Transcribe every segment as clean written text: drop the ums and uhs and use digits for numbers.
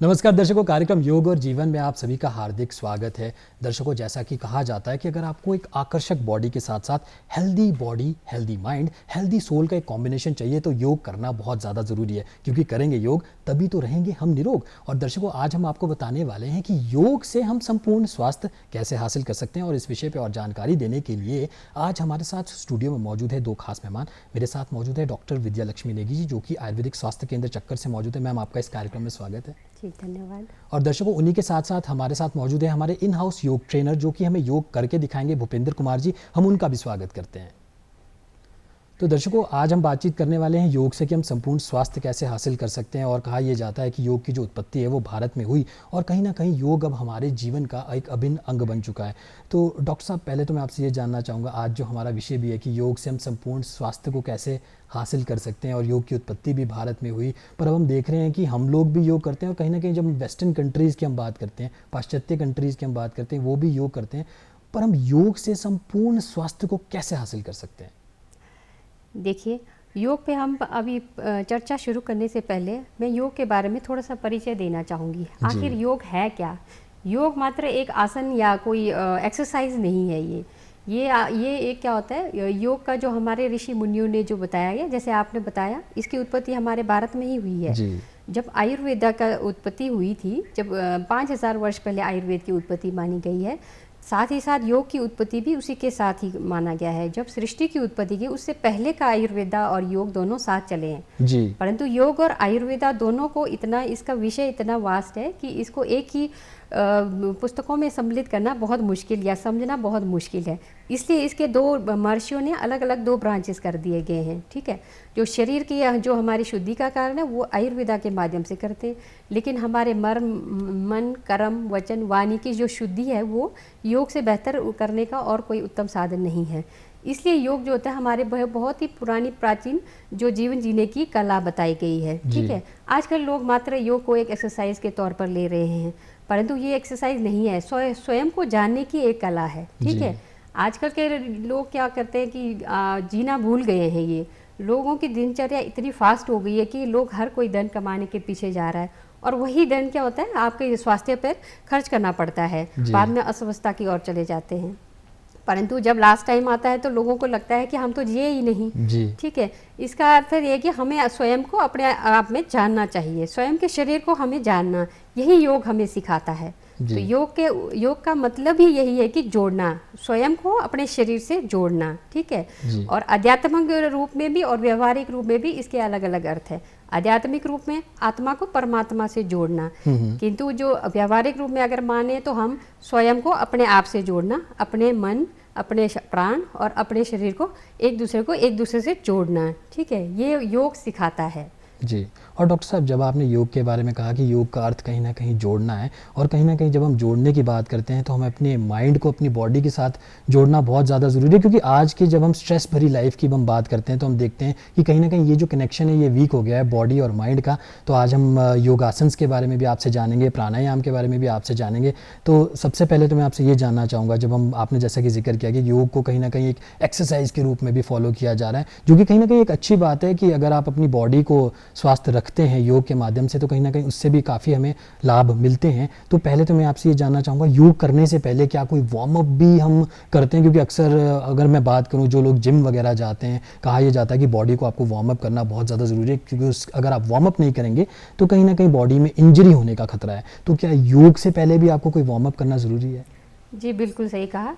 नमस्कार दर्शकों, कार्यक्रम योग और जीवन में आप सभी का हार्दिक स्वागत है। दर्शकों, जैसा कि कहा जाता है कि अगर आपको एक आकर्षक बॉडी के साथ साथ healthy body, healthy mind, healthy soul का एक कॉम्बिनेशन चाहिए तो योग करना बहुत ज़्यादा ज़रूरी है, क्योंकि करेंगे योग तभी तो रहेंगे हम निरोग। और दर्शकों, आज हम आपको बताने वाले हैं कि योग से हम संपूर्ण स्वास्थ्य कैसे हासिल कर सकते हैं। और इस विषय पर और जानकारी देने के लिए आज हमारे साथ स्टूडियो में मौजूद है दो खास मेहमान। मेरे साथ मौजूद है डॉक्टर विद्या लक्ष्मी नेगी जी, जो कि आयुर्वेदिक स्वास्थ्य केंद्र चक्कर से मौजूद है। मैम, आपका इस कार्यक्रम में स्वागत है। जी, धन्यवाद। और दर्शकों, उन्हीं के साथ साथ हमारे साथ मौजूद है हमारे इन हाउस योग ट्रेनर, जो कि हमें योग करके दिखाएंगे, भूपेंद्र कुमार जी। हम उनका भी स्वागत करते हैं। तो दर्शकों, आज हम बातचीत करने वाले हैं योग से कि हम संपूर्ण स्वास्थ्य कैसे हासिल कर सकते हैं। और कहा यह जाता है कि योग की जो उत्पत्ति है वो भारत में हुई, और कहीं ना कहीं योग अब हमारे जीवन का एक अभिन्न अंग बन चुका है। तो डॉक्टर साहब, पहले तो मैं आपसे ये जानना चाहूँगा, आज जो हमारा विषय भी है कि योग से हम संपूर्ण स्वास्थ्य को कैसे हासिल कर सकते हैं, और योग की उत्पत्ति भी भारत में हुई। पर अब हम देख रहे हैं कि हम लोग भी योग करते हैं, और कहीं ना कहीं जब हम वेस्टर्न कंट्रीज़ की हम बात करते हैं, पाश्चात्य कंट्रीज़ की हम बात करते हैं, वो भी योग करते हैं। पर हम योग से संपूर्ण स्वास्थ्य को कैसे हासिल कर सकते हैं? देखिए, योग पे हम अभी चर्चा शुरू करने से पहले मैं योग के बारे में थोड़ा सा परिचय देना चाहूँगी। आखिर योग है क्या? योग मात्र एक आसन या कोई एक्सरसाइज नहीं है। ये एक क्या होता है, योग का जो हमारे ऋषि मुनियों ने जो बताया गया, जैसे आपने बताया, इसकी उत्पत्ति हमारे भारत में ही हुई है। जब आयुर्वेदा का उत्पत्ति हुई थी, जब 5000 वर्ष पहले आयुर्वेद की उत्पत्ति मानी गई है, साथ ही साथ योग की उत्पत्ति भी उसी के साथ ही माना गया है। जब सृष्टि की उत्पत्ति की, उससे पहले का आयुर्वेदा और योग दोनों साथ चले हैं जी। परंतु योग और आयुर्वेदा दोनों को इतना, इसका विषय इतना वास्ट है कि इसको एक ही पुस्तकों में सम्मिलित करना बहुत मुश्किल या समझना बहुत मुश्किल है। इसलिए इसके दो महर्षियों ने अलग अलग दो ब्रांचेस कर दिए गए हैं। ठीक है, जो शरीर की जो हमारी शुद्धि का कारण है वो आयुर्वेदा के माध्यम से करते हैं, लेकिन हमारे मर्म, मन, कर्म, वचन, वाणी की जो शुद्धि है वो योग से बेहतर करने का और कोई उत्तम साधन नहीं है। इसलिए योग जो होता है हमारे बहुत ही पुरानी प्राचीन जो जीवन जीने की कला बताई गई है। ठीक है, आजकल लोग मात्र योग को एक एक्सरसाइज के तौर पर ले रहे हैं, परंतु ये एक्सरसाइज नहीं है, स्वयं को जानने की एक कला है। ठीक है, आजकल के लोग क्या करते हैं कि जीना भूल गए हैं। ये लोगों की दिनचर्या इतनी फास्ट हो गई है कि लोग हर कोई धन कमाने के पीछे जा रहा है, और वही धन क्या होता है, आपके स्वास्थ्य पर खर्च करना पड़ता है, बाद में अस्वस्थता की ओर चले जाते हैं। परंतु जब लास्ट टाइम आता है तो लोगों को लगता है कि हम तो जिए ही नहीं। ठीक है, इसका अर्थ ये है कि हमें स्वयं को अपने आप में जानना चाहिए, स्वयं के शरीर को हमें जानना, यही योग हमें सिखाता है। तो योग का मतलब ही यही है कि जोड़ना, स्वयं को अपने शरीर से जोड़ना। ठीक है, और आध्यात्मिक रूप में भी और व्यवहारिक रूप में भी इसके अलग अलग अर्थ है। आध्यात्मिक रूप में आत्मा को परमात्मा से जोड़ना, किंतु जो व्यवहारिक रूप में अगर माने तो हम स्वयं को अपने आप से जोड़ना, अपने मन, अपने प्राण और अपने शरीर को एक दूसरे से जोड़ना। ठीक है, ये योग सिखाता है जी। और डॉक्टर साहब, जब आपने योग के बारे में कहा कि योग का अर्थ कहीं ना कहीं जोड़ना है, और कहीं ना कहीं जब हम जोड़ने की बात करते हैं तो हमें अपने माइंड को अपनी बॉडी के साथ जोड़ना बहुत ज़्यादा ज़रूरी है, क्योंकि आज की जब हम स्ट्रेस भरी लाइफ की हम बात करते हैं तो हम देखते हैं कि कहीं ना कहीं ये जो कनेक्शन है ये वीक हो गया है बॉडी और माइंड का। तो आज हम योगासन के बारे में भी आपसे जानेंगे, प्राणायाम के बारे में भी आपसे जानेंगे। तो सबसे पहले तो मैं आपसे ये जानना चाहूँगा, जब हम, आपने जैसा कि जिक्र किया कि योग को कहीं ना कहीं एक एक्सरसाइज के रूप में भी फॉलो किया जा रहा है, जो कि कहीं ना कहीं एक अच्छी बात है कि अगर आप अपनी बॉडी को स्वस्थ रखते हैं योग के माध्यम से तो कहीं ना कहीं उससे भी काफ़ी हमें लाभ मिलते हैं। तो पहले तो मैं आपसे ये जानना चाहूँगा, योग करने से पहले क्या कोई वार्म अप भी हम करते हैं? क्योंकि अक्सर अगर मैं बात करूँ, जो लोग जिम वगैरह जाते हैं, कहा यह जाता है कि बॉडी को आपको वार्म अप करना बहुत ज़्यादा ज़रूरी है, क्योंकि अगर आप वार्म अप नहीं करेंगे तो कहीं ना कहीं बॉडी में इंजरी होने का खतरा है। तो क्या योग से पहले भी आपको कोई वार्म अप करना ज़रूरी है? जी, बिल्कुल सही कहा।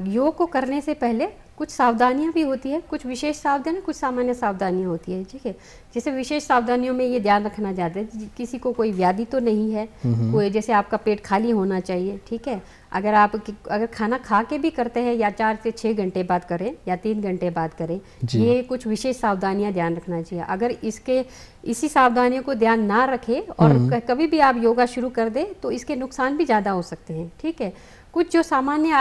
योग को करने से पहले कुछ सावधानियां भी होती है, कुछ विशेष सावधानियां, कुछ सामान्य सावधानियां होती है। ठीक है, जैसे विशेष सावधानियों में ये ध्यान रखना चाहते हैं किसी को कोई व्याधि तो नहीं है, कोई, जैसे आपका पेट खाली होना चाहिए। ठीक है, अगर खाना खा के भी करते हैं या 4 से 6 घंटे बाद करें या 3 घंटे बाद करें, ये कुछ विशेष सावधानियां ध्यान रखना चाहिए। अगर इसी सावधानियों को ध्यान ना रखें और कभी भी आप योगा शुरू कर दें तो इसके नुकसान भी ज़्यादा हो सकते हैं। ठीक है, कुछ सामान्य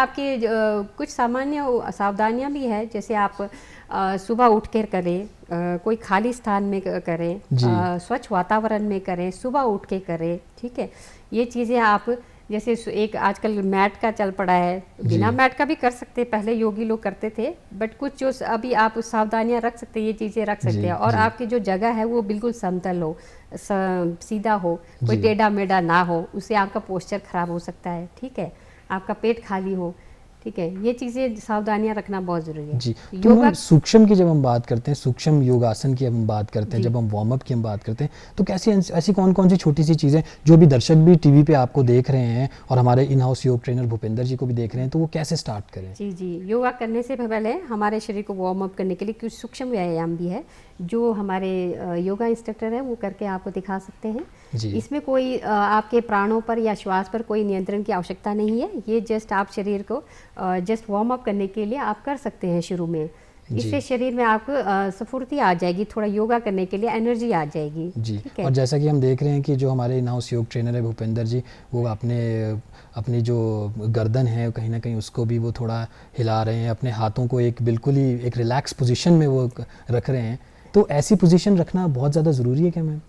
सावधानियां भी है, जैसे आप सुबह उठ कर करें, कोई खाली स्थान में करें, स्वच्छ वातावरण में करें, सुबह उठ के करें। ठीक है, ये चीज़ें आप जैसे एक आजकल मैट का चल पड़ा है, बिना मैट का भी कर सकते हैं, पहले योगी लोग करते थे, बट कुछ जो अभी आप सावधानियां रख सकते हैं, ये चीज़ें रख सकते हैं। और आपकी जो जगह है वो बिल्कुल समतल हो, सीधा हो, कोई टेढ़ा मेढ़ा ना हो, उससे आपका पोस्चर खराब हो सकता है। ठीक है, आपका पेट खाली हो, ठीक है, ये चीज़ें सावधानियां रखना बहुत ज़रूरी है। जी, तो मैम सूक्ष्म की जब हम बात करते हैं, सूक्ष्म योगासन की हम बात करते हैं, जब हम वार्म अप की हम बात करते हैं, तो कैसी ऐसी कौन कौन सी छोटी सी चीज़ें जो भी दर्शक भी टीवी पे आपको देख रहे हैं और हमारे इन हाउस योग ट्रेनर भूपेंद्र जी को भी देख रहे हैं, तो वो कैसे स्टार्ट करें? जी जी, योगा करने से पहले हमारे शरीर को वार्म अप करने के लिए कुछ सूक्ष्म व्यायाम भी है जो हमारे योगा इंस्ट्रक्टर है वो करके आपको दिखा सकते हैं। इसमें कोई आपके प्राणों पर या श्वास पर कोई नियंत्रण की आवश्यकता नहीं है, ये जस्ट आप शरीर को जस्ट वार्म अप करने के लिए आप कर सकते हैं शुरू में। इससे शरीर में आपको स्फूर्ति आ जाएगी, थोड़ा योगा करने के लिए एनर्जी आ जाएगी। जी, और जैसा कि हम देख रहे हैं कि जो हमारे इन हाउस योग ट्रेनर है भूपेंद्र जी, वो अपनी जो गर्दन है कहीं ना कहीं उसको भी वो थोड़ा हिला रहे हैं, अपने हाथों को एक बिल्कुल ही एक रिलैक्स पोजीशन में वो रख रहे हैं। तो ऐसी पोजीशन रखना बहुत ज़्यादा ज़रूरी है क्या मैम?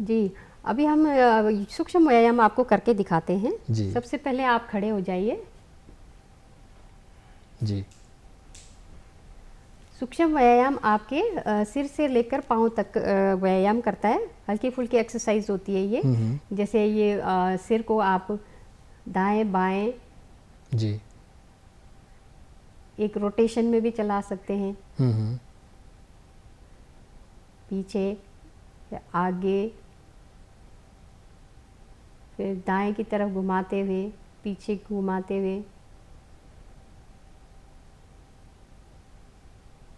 जी, अभी हम सूक्ष्म व्यायाम आपको करके दिखाते हैं। जी। सबसे पहले आप खड़े हो जाइए। जी। सूक्ष्म व्यायाम आपके सिर से लेकर पाँव तक व्यायाम करता है, हल्की फुल्की एक्सरसाइज होती है ये। जैसे ये सिर को आप दाएं बाएं जी एक रोटेशन में भी चला सकते हैं, पीछे या आगे, फिर दाएं की तरफ घुमाते हुए, पीछे घुमाते हुए,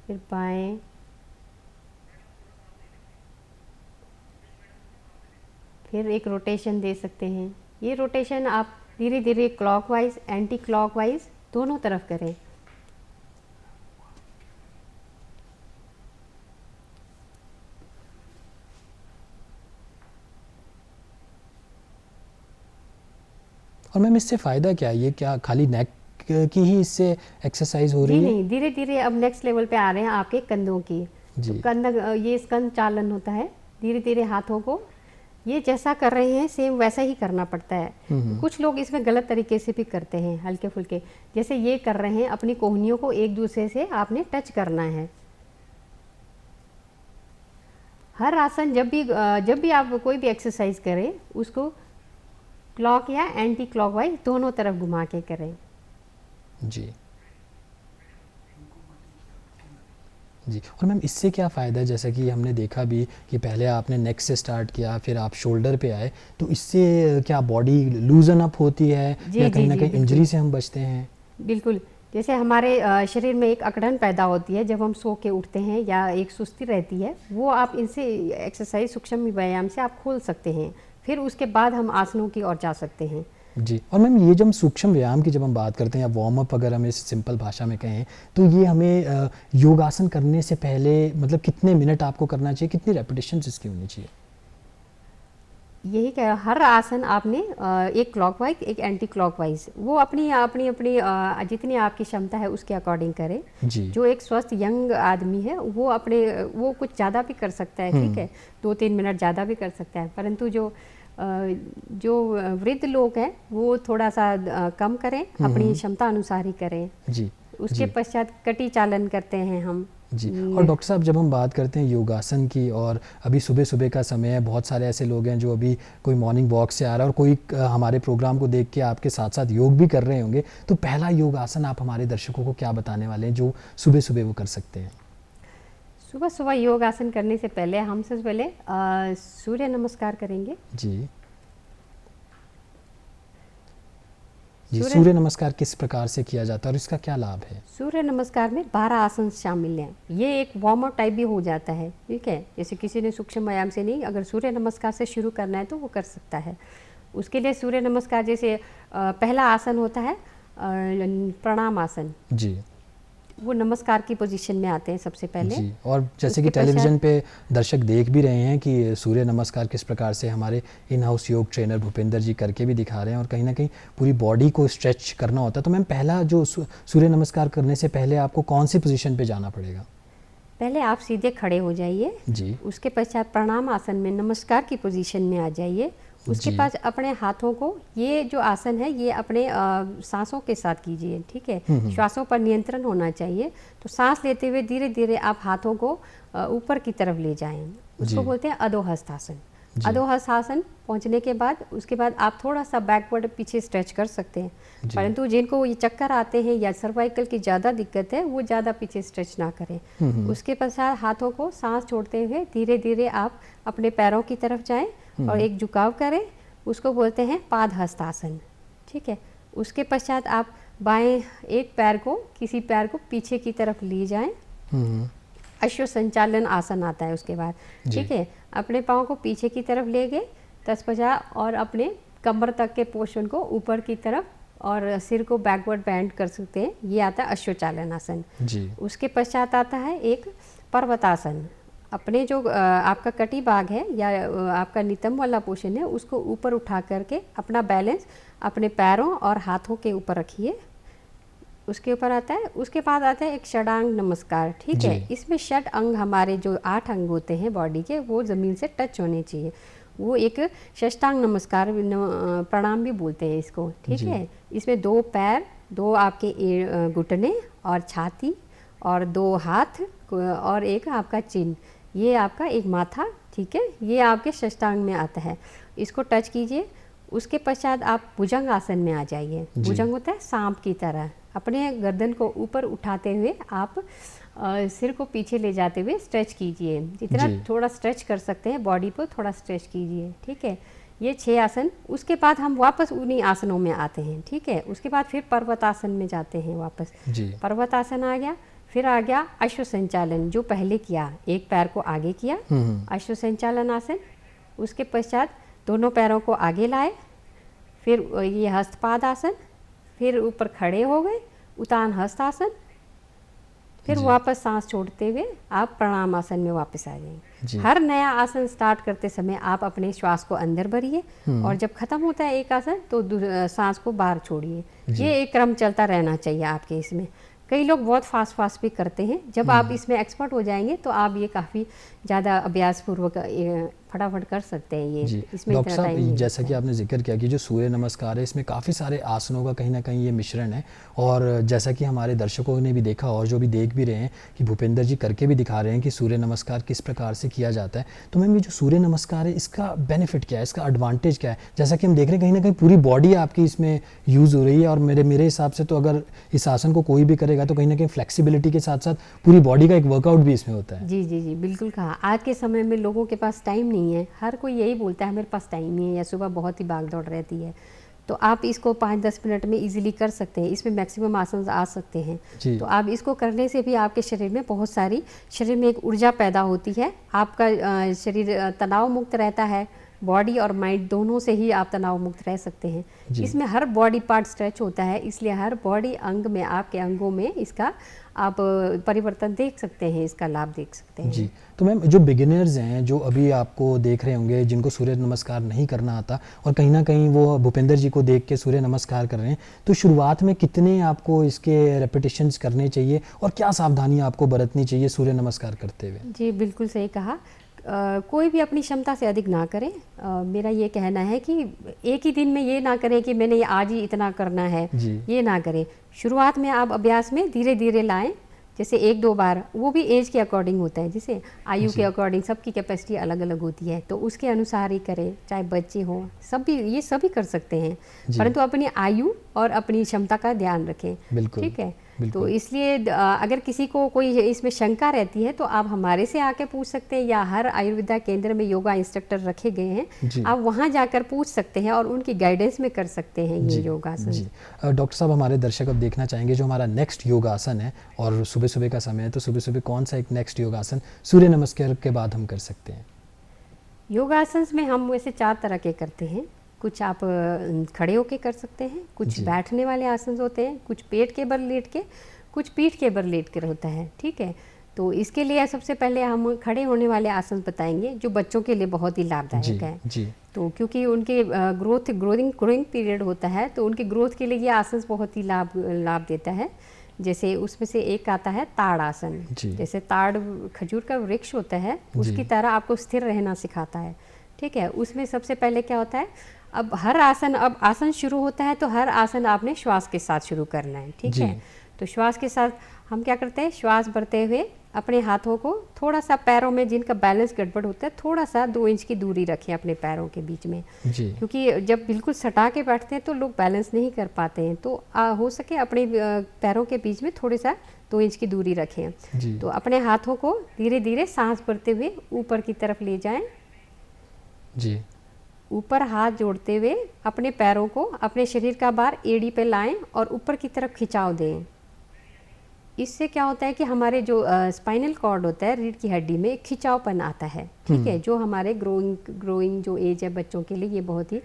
फिर बाएं, फिर एक रोटेशन दे सकते हैं। ये रोटेशन आप धीरे धीरे क्लॉकवाइज एंटी क्लॉकवाइज दोनों तरफ करें। और मैम इससे फ़ायदा क्या है? ये क्या खाली नेक की ही इससे एक्सरसाइज हो रही है? नहीं, धीरे धीरे अब नेक्स्ट लेवल पे आ रहे हैं आपके कंधों की। तो ये स्कंध चालन होता है, धीरे धीरे हाथों को ये जैसा कर रहे हैं सेम वैसा ही करना पड़ता है। कुछ लोग इसमें गलत तरीके से भी करते हैं, हल्के फुल्के, जैसे ये कर रहे हैं, अपनी कोहनियों को एक दूसरे से आपने टच करना है। हर आसन जब भी आप कोई भी एक्सरसाइज करें उसको क्लॉक या एंटी क्लॉकवाइज दोनों तरफ घुमा के करें। जी जी, और मैम इससे क्या फ़ायदा है? जैसा कि हमने देखा भी कि पहले आपने नेक से स्टार्ट किया, फिर आप शोल्डर पे आए, तो इससे क्या बॉडी लूजन अप होती है या कहीं ना कहीं इंजरी से हम बचते हैं? बिल्कुल, जैसे हमारे शरीर में एक अकड़न पैदा होती है जब हम सो के उठते हैं या एक सुस्ती रहती है, वो आप इनसे एक्सरसाइज सूक्ष्म व्यायाम से आप खोल सकते हैं। फिर उसके बाद हम आसनों की ओर जा सकते हैं। जी, और मैम ये जब हम सूक्ष्म व्यायाम की जब हम बात करते हैं या वार्म अप अगर हम इस सिंपल भाषा में कहें, तो ये हमें योगासन करने से पहले मतलब कितने मिनट आपको करना चाहिए, कितनी रेपिटेशंस इसकी होनी चाहिए? यही क्या, हर आसन आपने एक क्लॉकवाइज एक एंटी क्लॉकवाइज, वो अपनी जितनी आपकी क्षमता है उसके अकॉर्डिंग करें। जो एक स्वस्थ यंग आदमी है वो कुछ ज़्यादा भी कर सकता है, ठीक है, 2-3 मिनट ज़्यादा भी कर सकता है, परंतु जो वृद्ध लोग हैं वो थोड़ा सा कम करें, अपनी क्षमता अनुसार ही करें। जी, उसके पश्चात कटी चालन करते हैं हम। जी, और डॉक्टर साहब जब हम बात करते हैं योगासन की, और अभी सुबह सुबह का समय है, बहुत सारे ऐसे लोग हैं जो अभी कोई मॉर्निंग वॉक से आ रहा है और कोई हमारे प्रोग्राम को देख के आपके साथ साथ योग भी कर रहे होंगे, तो पहला योगासन आप हमारे दर्शकों को क्या बताने वाले हैं जो सुबह सुबह वो कर सकते हैं? सुबह सुबह योगासन करने से पहले हम सबसे पहले सूर्य नमस्कार करेंगे। जी जी, सूर्य नमस्कार किस प्रकार से किया जाता है और इसका क्या लाभ है? सूर्य नमस्कार में 12 आसन शामिल हैं। ये एक वार्म अप टाइप भी हो जाता है, ठीक है, जैसे किसी ने सूक्ष्म व्यायाम से नहीं, अगर सूर्य नमस्कार से शुरू करना है तो वो कर सकता है। उसके लिए सूर्य नमस्कार जैसे पहला आसन होता है प्रणाम आसन। जी, वो नमस्कार की पोजीशन में आते हैं सबसे पहले। जी, और जैसे कि टेलीविज़न पे दर्शक देख भी रहे हैं कि सूर्य नमस्कार किस प्रकार से हमारे इन हाउस योग ट्रेनर भूपेंद्र जी करके भी दिखा रहे हैं, और कहीं ना कहीं पूरी बॉडी को स्ट्रेच करना होता है। तो मैम पहला जो सूर्य नमस्कार करने से पहले आपको कौन सी पोजीशन पे जाना पड़ेगा? पहले आप सीधे खड़े हो जाइए। जी, उसके पश्चात प्रणाम आसन में नमस्कार की पोजीशन में आ जाइए। उसके जी। बाद अपने हाथों को, ये जो आसन है ये अपने सांसों के साथ कीजिए, ठीक है। श्वासों पर नियंत्रण होना चाहिए। तो सांस लेते हुए धीरे धीरे आप हाथों को ऊपर की तरफ ले जाएं, उसको जी। बोलते हैं अधोहस्त आसन। जी। अधोहस्त आसन पहुंचने के बाद उसके बाद आप थोड़ा सा बैकवर्ड पीछे स्ट्रेच कर सकते हैं, जी। परंतु जिनको ये चक्कर आते हैं या सर्वाइकल की ज़्यादा दिक्कत है वो ज़्यादा पीछे स्ट्रेच ना करें। उसके पश्चात हाथों को सांस छोड़ते हुए धीरे धीरे आप अपने पैरों की तरफ जाएं और एक झुकाव करें, उसको बोलते हैं पादहस्त आसन, ठीक है। उसके पश्चात आप बाएं एक पैर को, किसी पैर को पीछे की तरफ ले जाएं, अश्व संचालन आसन आता है उसके बाद, ठीक है। अपने पाँव को पीछे की तरफ ले गए तत्पश्चात और अपने कमर तक के पोर्शन को ऊपर की तरफ और सिर को बैकवर्ड बैंड कर सकते हैं, ये आता है अश्वचालन आसन। जी। उसके पश्चात आता है एक पर्वतासन। अपने जो आपका कटी भाग है या आपका नितंब वाला पोर्शन है उसको ऊपर उठा करके अपना बैलेंस अपने पैरों और हाथों के ऊपर रखिए। उसके ऊपर आता है, उसके बाद आता है एक षडांग नमस्कार, ठीक है। इसमें षट अंग, हमारे जो 8 अंग होते हैं बॉडी के, वो ज़मीन से टच होने चाहिए। वो एक षष्टांग नमस्कार प्रणाम भी बोलते हैं इसको, ठीक है। इसमें 2 पैर, 2 आपके घुटने और छाती और 2 हाथ और एक आपका चिन्ह, ये आपका एक माथा, ठीक है। ये आपके षष्टांग में आता है, इसको टच कीजिए। उसके पश्चात आप भुजंग आसन में आ जाइए। भुजंग होता है सांप की तरह। अपने गर्दन को ऊपर उठाते हुए आप सिर को पीछे ले जाते हुए स्ट्रेच कीजिए, जितना थोड़ा स्ट्रेच कर सकते हैं बॉडी को थोड़ा स्ट्रेच कीजिए, ठीक है। ये 6 आसन। उसके बाद हम वापस उन्हीं आसनों में आते हैं, ठीक है। उसके बाद फिर पर्वतासन में जाते हैं वापस। पर्वतासन आ गया, फिर आ गया अश्व संचालन, जो पहले किया, एक पैर को आगे किया, अश्व संचालन आसन। उसके पश्चात दोनों पैरों को आगे लाए, फिर ये हस्तपाद आसन, फिर ऊपर खड़े हो गए, उतान हस्त आसन, फिर वापस सांस छोड़ते हुए आप प्रणाम आसन में वापस आ जाएंगे। हर नया आसन स्टार्ट करते समय आप अपने श्वास को अंदर भरिए और जब खत्म होता है एक आसन तो सांस को बाहर छोड़िए। ये एक क्रम चलता रहना चाहिए आपके इसमें। कई लोग बहुत फास्ट भी करते हैं, जब आप इसमें एक्सपर्ट हो जाएंगे तो आप ये काफ़ी ज़्यादा अभ्यास पूर्वक फटाफट कर सकते हैं ये। इसमें डॉक्टर साहब, जैसा कि आपने जिक्र किया कि जो सूर्य नमस्कार है इसमें काफ़ी सारे आसनों का कहीं ना कहीं ये मिश्रण है, और जैसा कि हमारे दर्शकों ने भी देखा और जो भी देख भी रहे हैं कि भूपेंद्र जी करके भी दिखा रहे हैं कि सूर्य नमस्कार किस प्रकार से किया जाता है। तो मैम, ये जो सूर्य नमस्कार है इसका बेनिफिट क्या है, इसका एडवांटेज क्या है? जैसा कि हम देख रहे हैं कहीं ना कहीं पूरी बॉडी आपकी इसमें यूज़ हो रही है, और मेरे हिसाब से तो अगर इस आसन को कोई भी करेगा तो कहीं ना कहीं फ्लेक्सिबिलिटी के साथ साथ पूरी बॉडी का एक वर्कआउट भी इसमें होता है। जी जी जी, बिल्कुल कहा। आज के समय में लोगों के पास टाइम नहीं है, हर कोई यही बोलता है मेरे पास टाइम नहीं है, या सुबह बहुत ही भाग दौड़ रहती है। तो आप इसको 5-10 मिनट में इजीली कर सकते हैं, इसमें मैक्सिमम आसन आ सकते हैं। तो आप इसको करने से भी आपके शरीर में बहुत सारी, शरीर में एक ऊर्जा पैदा होती है, आपका शरीर तनाव मुक्त रहता है। बॉडी और माइंड दोनों से ही आप तनाव मुक्त रह सकते हैं। इसमें हर बॉडी पार्ट स्ट्रेच होता है, इसलिए हर बॉडी अंग में, आपके अंगों में इसका आप परिवर्तन देख सकते हैं, इसका लाभ देख सकते हैं। जी। तो मैम, जो बिगिनर्स हैं, जो अभी आपको देख रहे होंगे, जिनको सूर्य नमस्कार नहीं करना आता और कहीं ना कहीं वो भूपेंद्र जी को देख के सूर्य नमस्कार कर रहे हैं, तो शुरुआत में कितने आपको इसके रेपिटेशंस करने चाहिए और क्या सावधानियां आपको बरतनी चाहिए सूर्य नमस्कार करते हुए? जी, बिल्कुल सही कहा। कोई भी अपनी क्षमता से अधिक ना करें। मेरा ये कहना है कि एक ही दिन में ये ना करें कि मैंने आज ही इतना करना है, ये ना करें। शुरुआत में आप अभ्यास में धीरे धीरे लाएं, जैसे 1-2 बार, वो भी एज के अकॉर्डिंग होता है, जैसे आयु के अकॉर्डिंग सबकी कैपेसिटी अलग अलग होती है, तो उसके अनुसार ही करें। चाहे बच्चे हों, ये सभी कर सकते हैं, परंतु अपनी आयु और अपनी क्षमता का ध्यान रखें, ठीक है। तो इसलिए अगर किसी को कोई इसमें शंका रहती है तो आप हमारे से आके पूछ सकते हैं, या हर आयुर्वेदा केंद्र में योगा इंस्ट्रक्टर रखे गए हैं, आप वहां जाकर पूछ सकते हैं और उनकी गाइडेंस में कर सकते हैं ये योगासन। डॉक्टर साहब, हमारे दर्शक अब देखना चाहेंगे जो हमारा नेक्स्ट योगासन है, और सुबह सुबह का समय है, तो सुबह सुबह कौन सा एक नेक्स्ट योगासन सूर्य नमस्कार के बाद हम कर सकते हैं? योगासन में हम वैसे 4 तरह के करते हैं। कुछ आप खड़े होके कर सकते हैं, कुछ बैठने वाले आसन होते हैं, कुछ पेट के बल लेट के, कुछ पीठ के बल लेट कर होता है, ठीक है। तो इसके लिए सबसे पहले हम खड़े होने वाले आसन बताएंगे, जो बच्चों के लिए बहुत ही लाभदायक है। तो क्योंकि उनके ग्रोइंग पीरियड होता है, तो उनकी ग्रोथ के लिए ये आसन बहुत ही लाभ देता है। जैसे उसमें से एक आता है ताड़ आसन। जैसे ताड़ खजूर का वृक्ष होता है, उसकी तरह आपको स्थिर रहना सिखाता है, ठीक है। उसमें सबसे पहले क्या होता है, अब आसन शुरू होता है तो हर आसन आपने श्वास के साथ शुरू करना है, ठीक जी। है। तो श्वास के साथ हम क्या करते हैं, श्वास भरते हुए अपने हाथों को थोड़ा सा पैरों में जिनका बैलेंस गड़बड़ होता है थोड़ा सा 2 इंच की दूरी रखें अपने पैरों के बीच में, जी। क्योंकि जब बिल्कुल सटा के बैठते हैं तो लोग बैलेंस नहीं कर पाते हैं। तो हो सके अपने पैरों के बीच में थोड़ा सा 2 इंच की दूरी रखें। जी। तो अपने हाथों को धीरे धीरे सांस भरते हुए ऊपर की तरफ ले जाएं। जी। ऊपर हाथ जोड़ते हुए अपने पैरों को अपने शरीर का भार एड़ी पे लाएं और ऊपर की तरफ खिंचाव दें। इससे क्या होता है कि हमारे जो स्पाइनल कॉर्ड होता है, रीढ़ की हड्डी में खिंचावपन आता है, ठीक है, जो हमारे ग्रोइंग जो एज है बच्चों के लिए ये बहुत ही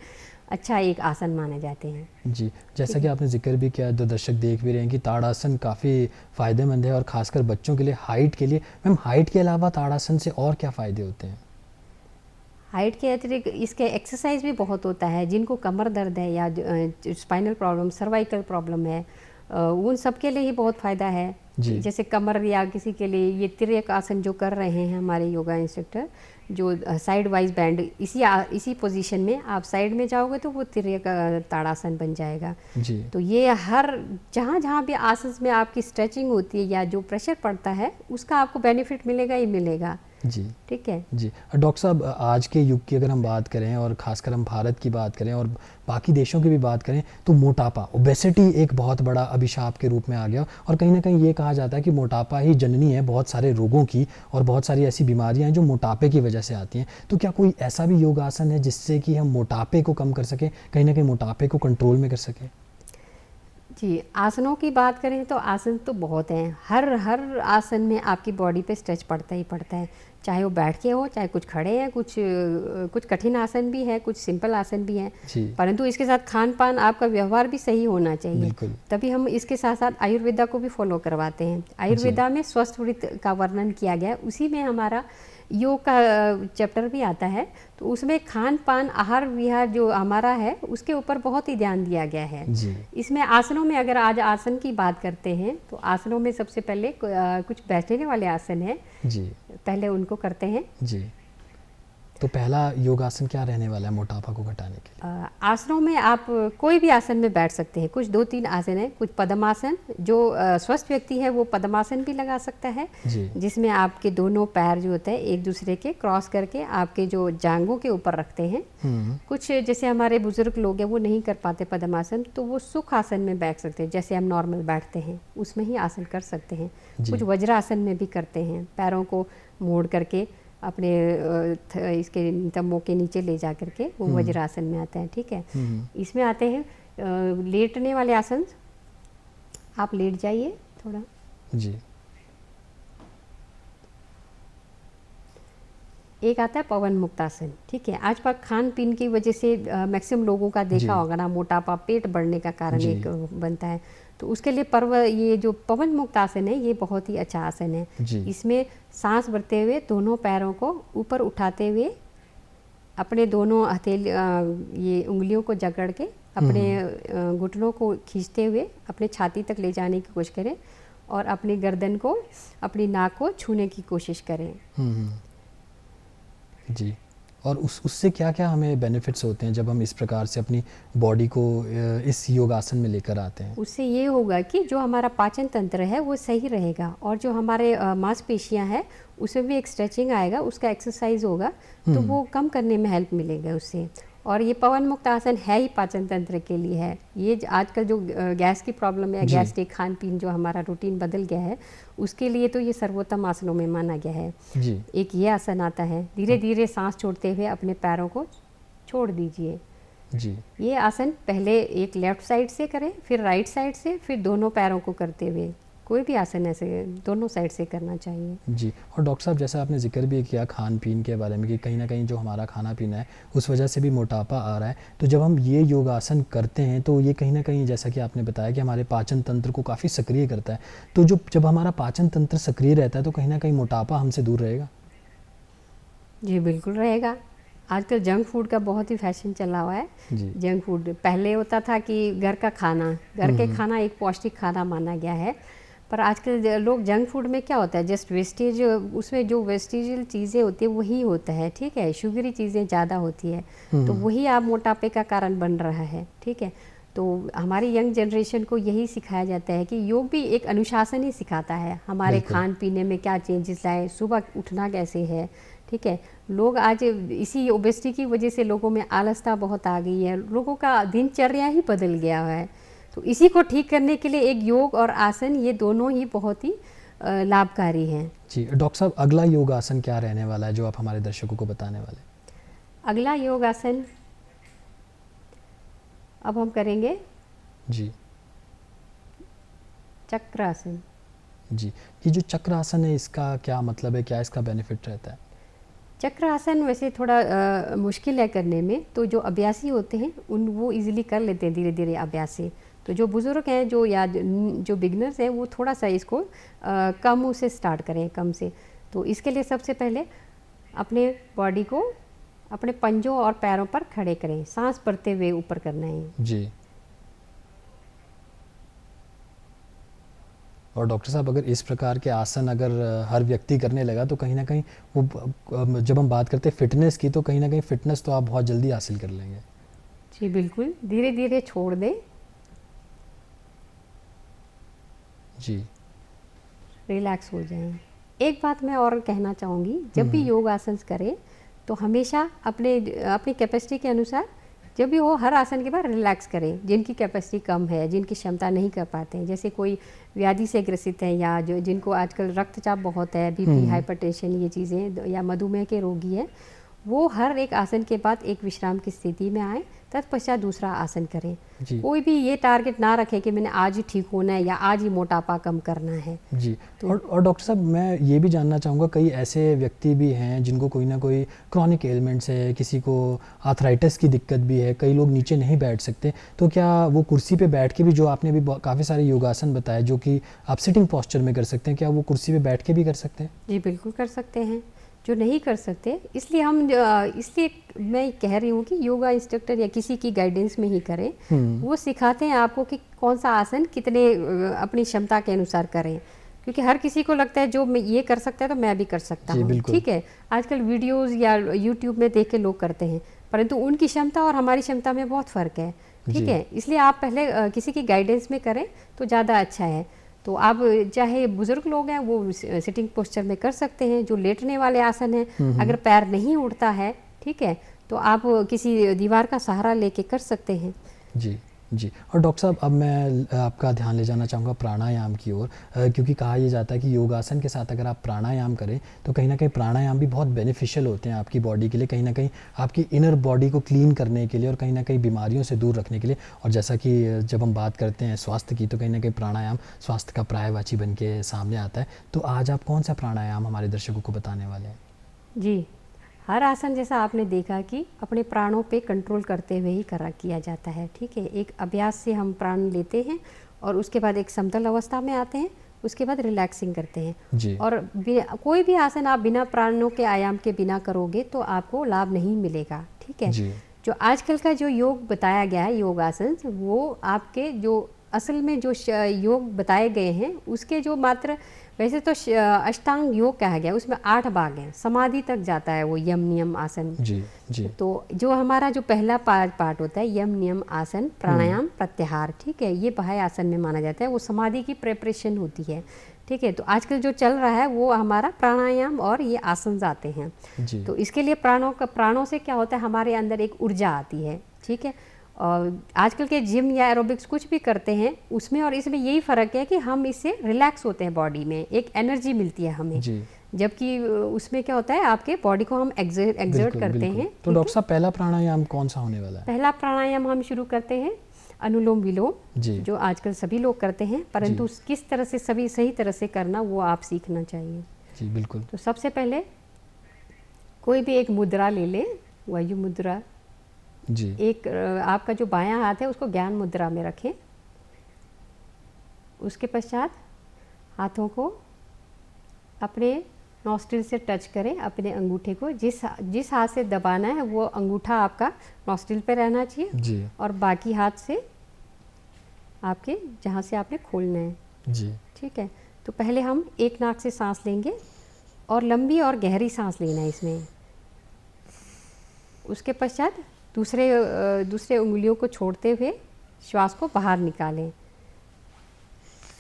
अच्छा एक आसन माने जाते हैं। जी, जैसा कि आपने जिक्र भी किया, जो दर्शक देख भी रहे हैं कि ताड़ासन काफ़ी फ़ायदेमंद है और ख़ासकर बच्चों के लिए, हाइट के लिए। मैम, हाइट के अलावा ताड़ासन से और क्या फ़ायदे होते हैं? हाइट के अतिरिक्त इसके एक्सरसाइज भी बहुत होता है। जिनको कमर दर्द है या स्पाइनल प्रॉब्लम, सर्वाइकल प्रॉब्लम है, उन सब के लिए ही बहुत फ़ायदा है। जी। जैसे कमर या किसी के लिए ये तिर्यक आसन जो कर रहे हैं हमारे योगा इंस्ट्रक्टर, जो साइड वाइज बैंड इसी पोजीशन में आप साइड में जाओगे तो वो तिर्यक ताड़ासन बन जाएगा। जी। तो ये हर जहाँ भी आसन में आपकी स्ट्रेचिंग होती है या जो प्रेशर पड़ता है उसका आपको बेनिफिट मिलेगा ही मिलेगा। जी। ठीक है जी। डॉक्टर साहब, आज के युग की अगर हम बात करें और ख़ासकर हम भारत की बात करें और बाकी देशों की भी बात करें तो मोटापा, ओबेसिटी एक बहुत बड़ा अभिशाप के रूप में आ गया और कहीं ना कहीं ये कहा जाता है कि मोटापा ही जननी है बहुत सारे रोगों की और बहुत सारी ऐसी बीमारियां हैं जो मोटापे की वजह से आती हैं। तो क्या कोई ऐसा भी योगासन है जिससे कि हम मोटापे को कम कर सकें, कहीं ना कहीं मोटापे को कंट्रोल में कर सकें? जी, आसनों की बात करें तो आसन तो बहुत हैं। हर आसन में आपकी बॉडी पे स्ट्रेच पड़ता ही पड़ता है, चाहे वो बैठ के हो, चाहे कुछ खड़े हैं, कुछ कठिन आसन भी है, कुछ सिंपल आसन भी हैं। परंतु इसके साथ खान पान, आपका व्यवहार भी सही होना चाहिए, तभी हम इसके साथ साथ आयुर्वेदा को भी फॉलो करवाते हैं। आयुर्वेदा में स्वस्थ वृत्त का वर्णन किया गया है, उसी में हमारा योग का चैप्टर भी आता है। तो उसमें खान पान, आहार विहार जो हमारा है उसके ऊपर बहुत ही ध्यान दिया गया है जी। इसमें आसनों में अगर आज आसन की बात करते हैं तो आसनों में सबसे पहले कुछ बैठने वाले आसन हैं जी, पहले उनको करते हैं। जी, तो पहला योगासन क्या रहने वाला है मोटापा को घटाने के लिए? आसनों में आप कोई भी आसन में बैठ सकते हैं। कुछ 2-3 आसन हैं, कुछ पद्मासन, जो स्वस्थ व्यक्ति है वो पद्मासन भी लगा सकता है, जिसमें आपके दोनों पैर जो होते हैं एक दूसरे के क्रॉस करके आपके जो जांघों के ऊपर रखते हैं। कुछ जैसे हमारे बुजुर्ग लोग हैं वो नहीं कर पाते पद्मासन, तो वो सुख आसन में बैठ सकते हैं, जैसे हम नॉर्मल बैठते हैं उसमें ही आसन कर सकते हैं। कुछ वज्रासन में भी करते हैं, पैरों को मोड़ करके अपने इसके तम्बों के नीचे ले जा करके वो वज्रासन में आता है। ठीक है, इसमें आते हैं लेटने वाले आसन। आप लेट जाइए थोड़ा जी। एक आता है पवन मुक्तासन। ठीक है, आज पर खान पीन की वजह से मैक्सिमम लोगों का देखा होगा ना, मोटापा पेट बढ़ने का कारण एक बनता है। तो उसके लिए ये जो पवन मुक्त आसन है ये बहुत ही अच्छा आसन है। इसमें सांस भरते हुए दोनों पैरों को ऊपर उठाते हुए अपने दोनों हथेली ये उंगलियों को जकड़ के अपने घुटनों को खींचते हुए अपने छाती तक ले जाने की कोशिश करें और अपनी गर्दन को, अपनी नाक को छूने की कोशिश करें। जी, और उससे क्या क्या हमें बेनिफिट्स होते हैं जब हम इस प्रकार से अपनी बॉडी को इस योगासन में लेकर आते हैं? उससे ये होगा कि जो हमारा पाचन तंत्र है वो सही रहेगा और जो हमारे मांसपेशियां हैं उसमें भी एक स्ट्रेचिंग आएगा, उसका एक्सरसाइज होगा तो वो कम करने में हेल्प मिलेगा उससे। और ये पवन मुक्त आसन है ही पाचन तंत्र के लिए है। ये आजकल जो गैस की प्रॉब्लम है, गैस्ट्रिक खान पीन जो हमारा रूटीन बदल गया है उसके लिए तो ये सर्वोत्तम आसनों में माना गया है। जी। एक ये आसन आता है, धीरे धीरे सांस छोड़ते हुए अपने पैरों को छोड़ दीजिए। जी। ये आसन पहले एक लेफ्ट साइड से करें, फिर राइट साइड से, फिर दोनों पैरों को करते हुए। कोई भी आसन ऐसे दोनों साइड से करना चाहिए। जी, और डॉक्टर साहब जैसा आपने जिक्र भी किया खान पीन के बारे में कि कहीं ना कहीं जो हमारा खाना पीना है उस वजह से भी मोटापा आ रहा है, तो जब हम ये योगासन करते हैं तो ये कहीं ना कहीं जैसा कि आपने बताया कि हमारे पाचन तंत्र को काफ़ी सक्रिय करता है, तो जब हमारा पाचन तंत्र सक्रिय रहता है तो कहीं ना कहीं मोटापा हमसे दूर रहेगा? जी बिल्कुल रहेगा। आजकल जंक फूड का बहुत ही फैशन चला हुआ है। जंक फूड पहले होता था कि घर का खाना, घर के खाना एक पौष्टिक खाना माना गया है, पर आजकल लोग जंक फूड में क्या होता है, जस्ट वेस्टेज, उसमें जो वेस्टेजल चीज़ें होती है वही होता है, ठीक है, शुगरी चीज़ें ज़्यादा होती है, तो वही आप मोटापे का कारण बन रहा है, ठीक है। तो हमारी यंग जनरेशन को यही सिखाया जाता है कि योग भी एक अनुशासन ही सिखाता है, हमारे खान पीने में क्या चेंजेस लाए, सुबह उठना कैसे है, ठीक है। लोग आज इसी ओबेसिटी की वजह से लोगों में आलसता बहुत आ गई है, लोगों का दिनचर्या ही बदल गया है। तो इसी को ठीक करने के लिए एक योग और आसन, ये दोनों ही बहुत ही लाभकारी हैं। जी डॉक्टर साहब, अगला योग आसन क्या रहने वाला है जो आप हमारे दर्शकों को बताने वाले हैं? अगला योग आसन अब हम करेंगे जी चक्रासन। जी, ये जो चक्रासन है इसका क्या मतलब है, क्या इसका बेनिफिट रहता है? चक्रासन वैसे थोड़ा मुश्किल है करने में, तो जो अभ्यासी होते हैं वो इजीली कर लेते हैं धीरे धीरे अभ्यास से। तो जो बुज़ुर्ग हैं जो बिगनर्स हैं वो थोड़ा सा इसको कम से स्टार्ट करें, कम से। तो इसके लिए सबसे पहले अपने बॉडी को अपने पंजों और पैरों पर खड़े करें, सांस भरते हुए ऊपर करना है जी। और डॉक्टर साहब, अगर इस प्रकार के आसन अगर हर व्यक्ति करने लगा तो कहीं ना कहीं वो, जब हम बात करते हैं फिटनेस की, तो कहीं ना कहीं फिटनेस तो आप बहुत जल्दी हासिल कर लेंगे। जी बिल्कुल, धीरे धीरे छोड़ दें। जी, रिलैक्स हो जाएं। एक बात मैं और कहना चाहूँगी, जब भी योग आसन करें तो हमेशा अपनी कैपेसिटी के अनुसार जब भी हो हर आसन के बाद रिलैक्स करें। जिनकी कैपेसिटी कम है, जिनकी क्षमता नहीं कर पाते हैं, जैसे कोई व्याधि से ग्रसित है या जिनको आजकल रक्तचाप बहुत है, बीपी, हाइपरटेंशन, ये चीज़ें, या मधुमेह के रोगी हैं, वो हर एक आसन के बाद एक विश्राम की स्थिति में आए, तत्पश्चात दूसरा आसन करें। कोई भी ये टारगेट ना रखें कि मैंने आज ही ठीक होना है या आज ही मोटापा कम करना है। जी। तो और डॉक्टर साहब, मैं ये भी जानना चाहूँगा, कई ऐसे व्यक्ति भी हैं जिनको कोई ना कोई क्रॉनिक एलिमेंट्स है, किसी को आर्थराइटिस की दिक्कत भी है, कई लोग नीचे नहीं बैठ सकते, तो क्या वो कुर्सी पे बैठ के भी, जो आपने भी काफ़ी सारे योगासन बताए जो कि आप सिटिंग पोस्चर में कर सकते हैं, क्या वो कुर्सी पे बैठ के भी कर सकते हैं? जी बिल्कुल कर सकते हैं। जो नहीं कर सकते, इसलिए मैं कह रही हूँ कि योगा इंस्ट्रक्टर या किसी की गाइडेंस में ही करें। वो सिखाते हैं आपको कि कौन सा आसन कितने अपनी क्षमता के अनुसार करें, क्योंकि हर किसी को लगता है जो मैं ये कर सकता है तो मैं भी कर सकता हूँ, ठीक है। आजकल वीडियोस या यूट्यूब में देख के लोग करते हैं, परंतु उनकी क्षमता और हमारी क्षमता में बहुत फ़र्क है, ठीक है। इसलिए आप पहले किसी की गाइडेंस में करें तो ज़्यादा अच्छा है। तो आप चाहे बुजुर्ग लोग हैं वो सिटिंग पोस्चर में कर सकते हैं, जो लेटने वाले आसन हैं, अगर पैर नहीं उठता है, ठीक है, तो आप किसी दीवार का सहारा लेके कर सकते हैं। जी जी। और डॉक्टर साहब, अब मैं आपका ध्यान ले जाना चाहूँगा प्राणायाम की ओर, क्योंकि कहा यह जाता है कि योगासन के साथ अगर आप प्राणायाम करें तो कहीं ना कहीं प्राणायाम भी बहुत बेनिफिशियल होते हैं आपकी बॉडी के लिए, कहीं ना कहीं आपकी इनर बॉडी को क्लीन करने के लिए और कहीं ना कहीं बीमारियों से दूर रखने के लिए। और जैसा कि जब हम बात करते हैं स्वास्थ्य की, तो कहीं ना कहीं प्राणायाम स्वास्थ्य का पर्यायवाची बन के सामने आता है। तो आज आप कौन सा प्राणायाम हमारे दर्शकों को बताने वाले हैं? जी, हर आसन जैसा आपने देखा कि अपने प्राणों पे कंट्रोल करते हुए ही किया जाता है, ठीक है। एक अभ्यास से हम प्राण लेते हैं और उसके बाद एक समतल अवस्था में आते हैं, उसके बाद रिलैक्सिंग करते हैं जी। और कोई भी आसन आप बिना प्राणों के आयाम के बिना करोगे तो आपको लाभ नहीं मिलेगा, ठीक है जी। जो आजकल का जो योग बताया गया है, योगासन, वो आपके जो असल में जो योग बताए गए हैं उसके जो मात्र, वैसे तो अष्टांग योग कहा गया, उसमें 8 भाग हैं, समाधि तक जाता है वो यम नियम आसन। जी जी। तो जो हमारा जो पहला पार्ट होता है यम नियम आसन, प्राणायाम, प्रत्याहार, ठीक है, ये बाह्य आसन में माना जाता है, वो समाधि की प्रिपरेशन होती है, ठीक है। तो आजकल जो चल रहा है वो हमारा प्राणायाम और ये आसन आते हैं जी। तो इसके लिए प्राणों से क्या होता है, हमारे अंदर एक ऊर्जा आती है, ठीक है। और आजकल के जिम या एरोबिक्स कुछ भी करते हैं उसमें और इसमें यही फ़र्क है कि हम इससे रिलैक्स होते हैं, बॉडी में एक एनर्जी मिलती है हमें, जबकि उसमें क्या होता है आपके बॉडी को हम एक्सर्ट करते हैं। तो डॉक्टर साहब, पहला प्राणायाम कौन सा होने वाला है? पहला प्राणायाम हम शुरू करते हैं अनुलोम विलोम, जो आजकल सभी लोग करते हैं, परंतु किस तरह से सही तरह से करना वो आप सीखना चाहिए। जी बिल्कुल। तो सबसे पहले कोई भी एक मुद्रा ले लें, वायु मुद्रा। जी। एक आपका जो बायां हाथ है उसको ज्ञान मुद्रा में रखें, उसके पश्चात हाथों को अपने नॉस्ट्रिल से टच करें, अपने अंगूठे को जिस हाथ से दबाना है वो अंगूठा आपका नॉस्ट्रिल पे रहना चाहिए जी। और बाकी हाथ से आपके जहाँ से आपने खोलना है। जी। ठीक है, तो पहले हम एक नाक से सांस लेंगे और लंबी और गहरी सांस लेना है इसमें। उसके पश्चात दूसरे उंगलियों को छोड़ते हुए श्वास को बाहर निकालें।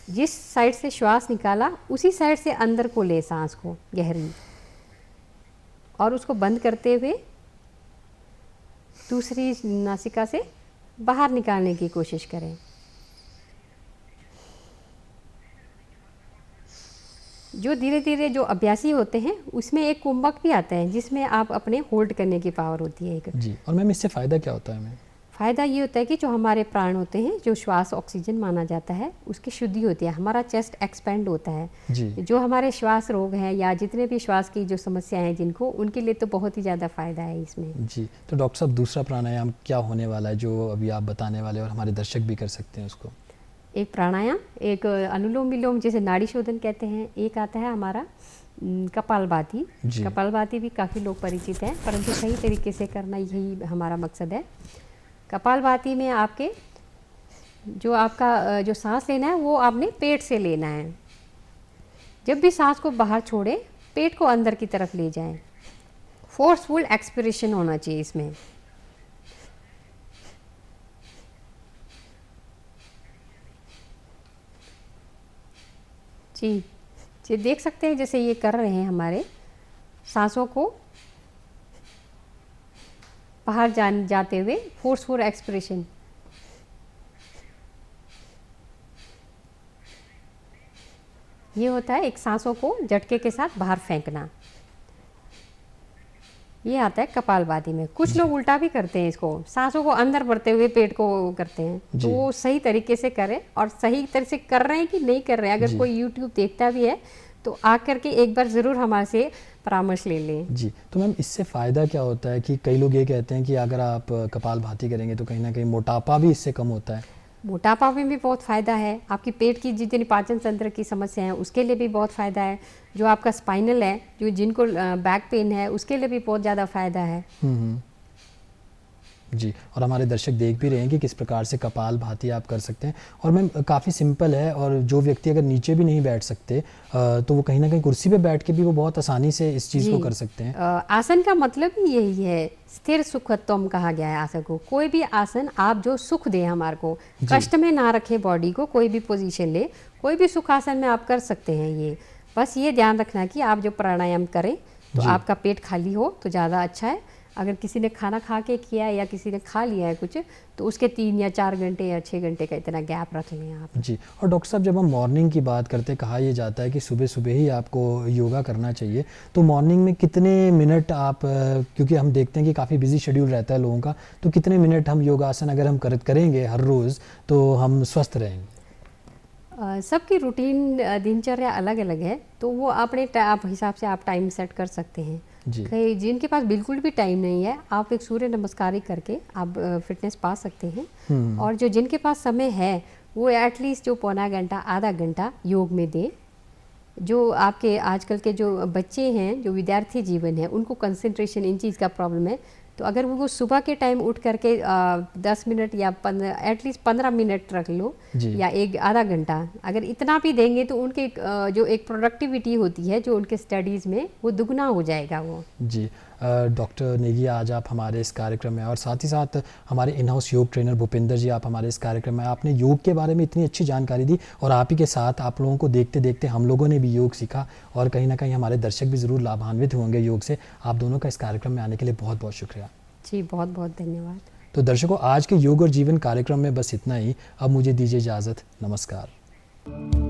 जिस साइड से श्वास निकाला उसी साइड से अंदर को ले सांस को गहरी, और उसको बंद करते हुए दूसरी नासिका से बाहर निकालने की कोशिश करें। जो धीरे धीरे जो अभ्यासी होते हैं उसमें एक कुंभक भी आता है जिसमें आप अपने होल्ड करने की पावर होती है एक। जी, और मैम इससे फ़ायदा क्या होता है हमें? फ़ायदा ये होता है कि जो हमारे प्राण होते हैं, जो श्वास ऑक्सीजन माना जाता है, उसकी शुद्धि होती है, हमारा चेस्ट एक्सपेंड होता है। जी। जो हमारे श्वास रोग हैं या जितने भी श्वास की जो समस्याएं हैं जिनको, उनके लिए तो बहुत ही ज़्यादा फ़ायदा है इसमें। जी, तो डॉक्टर साहब दूसरा प्राणायाम क्या होने वाला है जो अभी आप बताने वाले और हमारे दर्शक भी कर सकते हैं उसको? एक प्राणायाम, एक अनुलोम विलोम जिसे नाड़ी शोधन कहते हैं, एक आता है हमारा कपालभाति। कपालभाति भी काफ़ी लोग परिचित हैं, परंतु सही तरीके से करना यही हमारा मकसद है। कपालभाति में आपके जो आपका जो सांस लेना है वो आपने पेट से लेना है। जब भी सांस को बाहर छोड़े पेट को अंदर की तरफ ले जाएं। फोर्सफुल एक्सपिरेशन होना चाहिए इसमें। जी देख सकते हैं जैसे ये कर रहे हैं, हमारे सांसों को बाहर जाते हुए फोर्सफुल एक्सपिरेशन। ये होता है एक सांसों को झटके के साथ बाहर फेंकना। ये आता है कपालभाति में। कुछ लोग उल्टा भी करते हैं इसको, सांसों को अंदर भरते हुए पेट को करते हैं, तो वो सही तरीके से करें और सही तरह से कर रहे हैं कि नहीं कर रहे हैं। अगर कोई YouTube देखता भी है तो आकर के एक बार ज़रूर हमारे से परामर्श ले लें। जी, तो मैम इससे फ़ायदा क्या होता है कि कई लोग ये कहते हैं कि अगर आप कपालभाति करेंगे तो कहीं ना कहीं मोटापा भी इससे कम होता है। मोटापा में भी बहुत फ़ायदा है। आपकी पेट की जितनी पाचन तंत्र की समस्या है उसके लिए भी बहुत फ़ायदा है। जो आपका स्पाइनल है, जो जिनको बैक पेन है, उसके लिए भी बहुत ज़्यादा फ़ायदा है। जी, और हमारे दर्शक देख भी रहे हैं कि किस प्रकार से कपालभाति आप कर सकते हैं। और मैम काफ़ी सिंपल है, और जो व्यक्ति अगर नीचे भी नहीं बैठ सकते तो वो कहीं ना कहीं कुर्सी पे बैठ के भी वो बहुत आसानी से इस चीज़ को कर सकते हैं। आसन का मतलब ही यही है, स्थिर सुखत्वम कहा गया है आसन को। कोई भी आसन आप जो सुख दे हमारे को, कष्ट में ना रखे बॉडी को, कोई भी पोजीशन ले, कोई भी सुखासन में आप कर सकते हैं। ये बस ये ध्यान रखना कि आप जो प्राणायाम करें तो आपका पेट खाली हो तो ज़्यादा अच्छा है। अगर किसी ने खाना खा के किया है या किसी ने खा लिया है कुछ, तो उसके 3 या 4 घंटे या 6 घंटे का इतना गैप रख लें आप। जी, और डॉक्टर साहब जब हम मॉर्निंग की बात करते हैं, कहा यह जाता है कि सुबह सुबह ही आपको योगा करना चाहिए, तो मॉर्निंग में कितने मिनट आप, क्योंकि हम देखते हैं कि काफ़ी बिजी शेड्यूल रहता है लोगों का, तो कितने मिनट हम योगासन अगर हम करेंगे हर रोज़ तो हम स्वस्थ रहेंगे? सबकी रूटीन दिनचर्या अलग अलग है, तो वो अपने आप हिसाब से आप टाइम सेट कर सकते हैं। कई जिनके पास बिल्कुल भी टाइम नहीं है, आप एक सूर्य नमस्कार ही करके आप फिटनेस पा सकते हैं। और जो जिनके पास समय है वो एटलीस्ट जो पौना घंटा आधा घंटा योग में दें। जो आपके आजकल के जो बच्चे हैं, जो विद्यार्थी जीवन है, उनको कंसंट्रेशन इन चीज़ का प्रॉब्लम है, तो अगर वो सुबह के टाइम उठ करके 10 मिनट या एटलीस्ट 15 मिनट रख लो या एक आधा घंटा, अगर इतना भी देंगे तो उनके जो एक प्रोडक्टिविटी होती है जो उनके स्टडीज़ में, वो दुगना हो जाएगा वो। जी, डॉक्टर नेगी आज आप हमारे इस कार्यक्रम में, और साथ ही साथ हमारे इन हाउस योग ट्रेनर भूपिंदर जी आप हमारे इस कार्यक्रम में, आपने योग के बारे में इतनी अच्छी जानकारी दी, और आप ही के साथ आप लोगों को देखते देखते हम लोगों ने भी योग सीखा, और कहीं ना कहीं हमारे दर्शक भी ज़रूर लाभान्वित होंगे योग से। आप दोनों का इस कार्यक्रम में आने के लिए बहुत बहुत शुक्रिया। जी, बहुत बहुत धन्यवाद। तो दर्शकों, आज के योग और जीवन कार्यक्रम में बस इतना ही। अब मुझे दीजिए इजाज़त। नमस्कार।